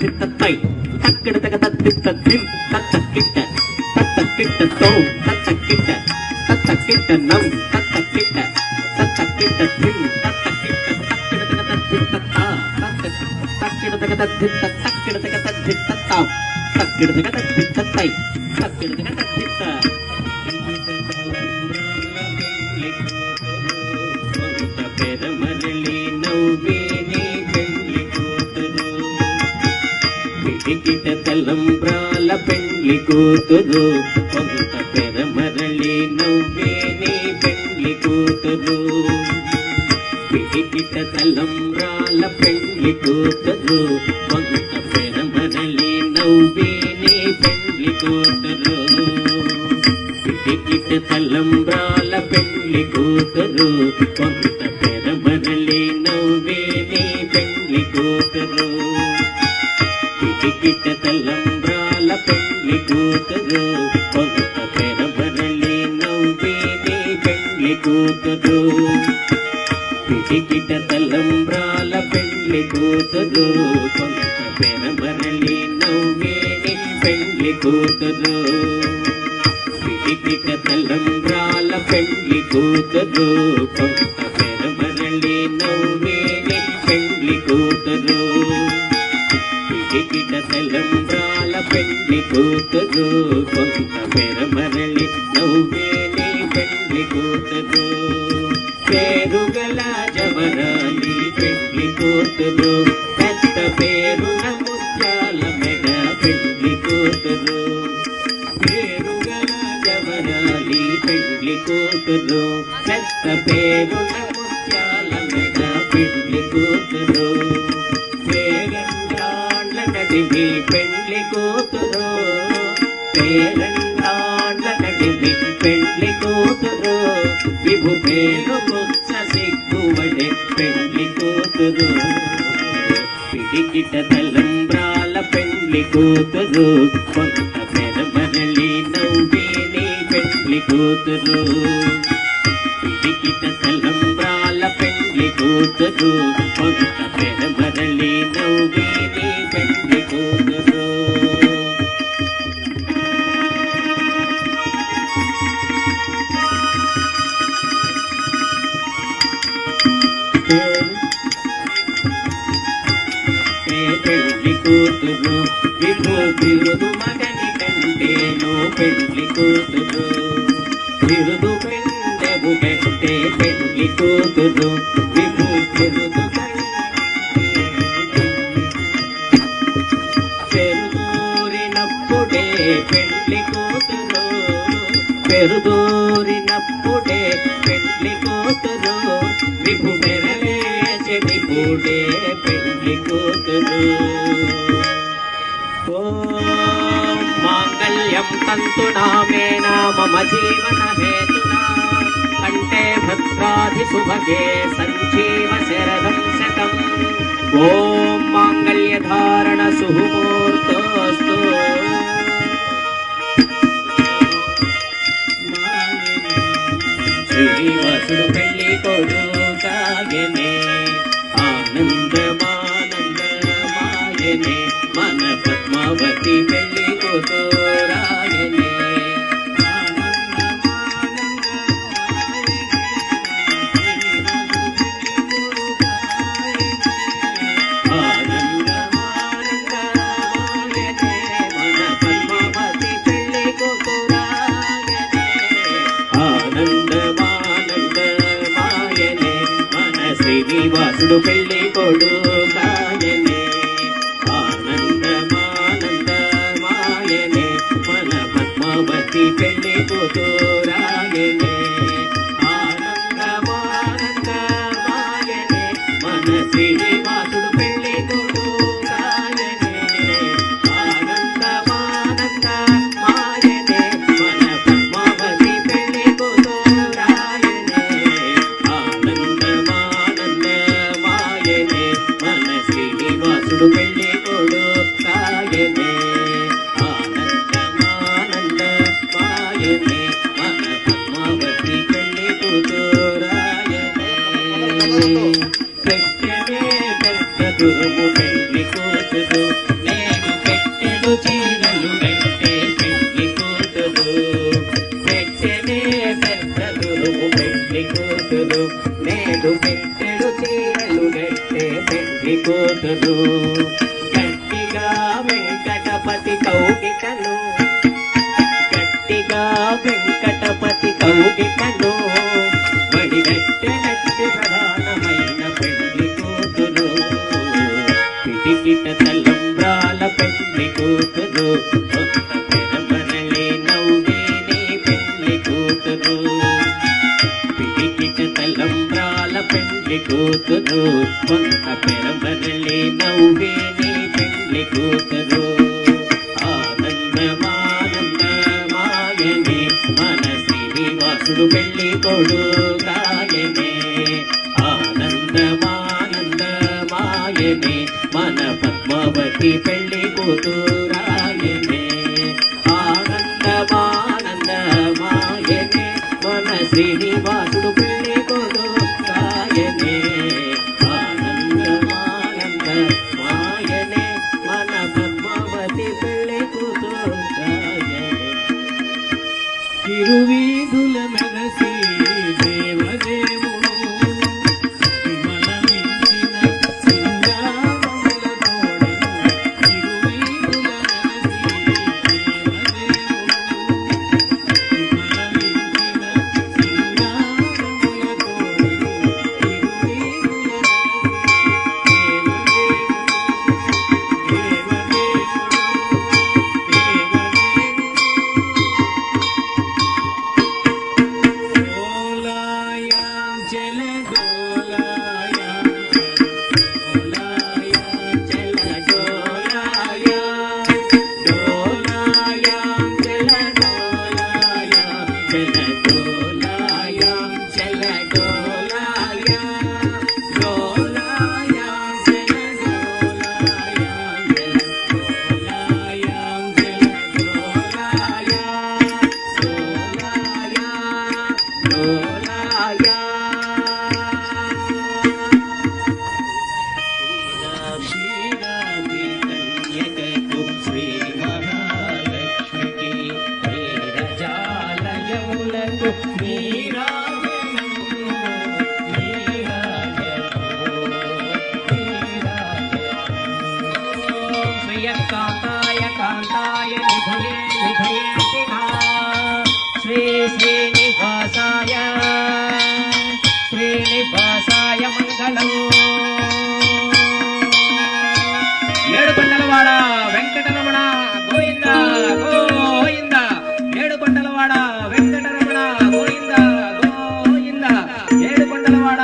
తత్తై తక్కడ తగ తత్తిత్త దిం తత్తకిట్ట తత్తకిట్ట తో తత్తకిట్ట తత్తకిట్ట నం తత్తకిట్ట తత్తకిట్ట దిం తత్తకిట్ట తక్కడ తగ తత్తిత్త తా తక్కడ తగ తత్తిత్త తక్కడ తగ తత్తిత్త తా తక్కడ తగ తత్తిత్త తై తక్కడ తగ తత్తిత్త పెరమరళి నవ్వేని పెళ్లి కూతురు పిడికిట తలంబ్రాల పెళ్లి కూతురు కొంత పెరమరళి నవ్వేని పెళ్లి కూతురు పిడికిట తలంబ్రాల పెళ్లి కూతురు కొంత పెరమరళి నవ్వేని పెళ్లి కూతురు పిడికిట తలంబ్రాల పెళ్లి కూతురు కొంత పెరమరళి నవ్వేని పెళ్లి కూతురు పిడికిట తలంబ్రాల పెళ్లి కూతురు కొంత పెరమరళి నవ్వేని పెళ్లి కూతురు పిడికిట తలంబ్రాల పెళ్లి కూతురు కొంత పెరమరళి నవ్వేని పెళ్లి కూతురు పిడికిట తలంబ్రాల పెళ్లి కూతురు కొంత పెరమరళి నవ్వేని పెళ్లి కూతురు పిడికిట తలంబ్రాల పెళ్లి కూతురు కొంత పెరమరళి నవ్వేని పెళ్లి కూతురు పేరుగల జవరాలి పెళ్లి కూతురు పెద్ద పేరున ముత్యాల మెడ పెళ్లి కూతురు పేరుగల జవరాలి పెళ్లి కూతురు పెద్ద పేరున ముత్యాల మెడ పెళ్లి కూతురు పేరంటాళ్ళ నడివి పెళ్లి కూతురు పేరంటాళ్ళ నడివి పెళ్లి కూతురు విభు పేరు ముచ్చ సిగ్గువడే పెళ్లి కూతురు పిడికిట తలంబ్రాల పెళ్లి కూతురు కొంత పెరమరళి నవ్వేని పెళ్లి కూతురు పిడికిట తలంబ్రాల పెళ్లి కూతురు కొంత పెరమరళి నవ్వేని పెళ్లి కూతురు పెళ్లి కూతురు విభు బిరుదు మగని కంటేను పెళ్లి కూతురు బిరుదు పెండెవు కంటే పెళ్లి కూతురు విభు బిరుదు పెరుదూరినప్పుడే పెళ్లి కూతురు పెరుదూరినప్పుడే పెళ్లి కూతురు విభు మెరలే చెడిపుడే పెళ్లి కూతురు ఓం మాంగళ్యం తంతునామేనా మమ జీవన హేతునా కంఠే భద్రాది సుభగే సంజీవ శరదం శతం ఓం మాంగళ్యధారణ సుముహూర్తోస్తు శ్రీనివాసుడు పెళ్లి కొడుకాయనే ఆనందమానందమాయనే మన పద్మావతి పెళ్లి కూతురాయనే శ్రీనివాసుడు పెళ్లి కొడుకాయనే ఆనందమానందమాయనే మన పద్మావతి పెళ్లి కూతురాయనే ఆనందమానందమాయనే మన శ్రీనివాసుడు పెళ్లి కొడుకాయనే ఆనందమానందమాయనే మన పద్మావతి పెళ్లి కూతురాయనే ఆనందమానందమాయనే మన శ్రీనివాసుడు పెళ్లి కొడుకాయనే ఆనందమానందమాయనే మన పద్మావతి పెళ్లి కూతురాయనే పెద్దనే పెద్ద తురుము పెళ్లి కూతురు కూతురు గట్టిగా వెంకటపతి కౌగిటను గట్టిగా వెంకటపతి కౌగిటను వడిగట్టెనట్టి ప్రధానమైన పెళ్లి కూతురు పిటికిట తలంబ్రాల పెళ్లి కూతురు కొత్త పెరమరళి నవ్వేని పెళ్లి కూతురు పిటికిట తలంబ్రాల పెళ్లి కూతురు కొత్త పెరమరళి నవ్వేని పెళ్లి కూతురు ఆనందమానందమాయనే మన శ్రీనివాసుడు పెళ్లి కొడుకాయనే ఆనందమానందమాయనే మన పద్మావతి పెళ్లి కూతురాయనే ఆనందమానందమాయనే మన శ్రీనివాసుడు పెళ్లి కొడుకాయనే ఆనందమానందమాయనే మన పద్మావతి పెళ్లి కూతురాయనే తిరువీధుల మెరసి దేవదేవుడు మనమించిన సింగారముల తోడను తిరువీధుల మెరసి దేవదేవుడు మనమించిన సింగారముల తోడను తిరువీధుల कांताय कांताय निधये निधये श्री श्रीनिवासाय श्रीनिवासाय मंगलम् ఏడుకొండలవాడ వెంకటరమణ గోవింద గోవింద ఏడుకొండలవాడ వెంకటరమణ గోవింద గోవింద ఏడుకొండలవాడ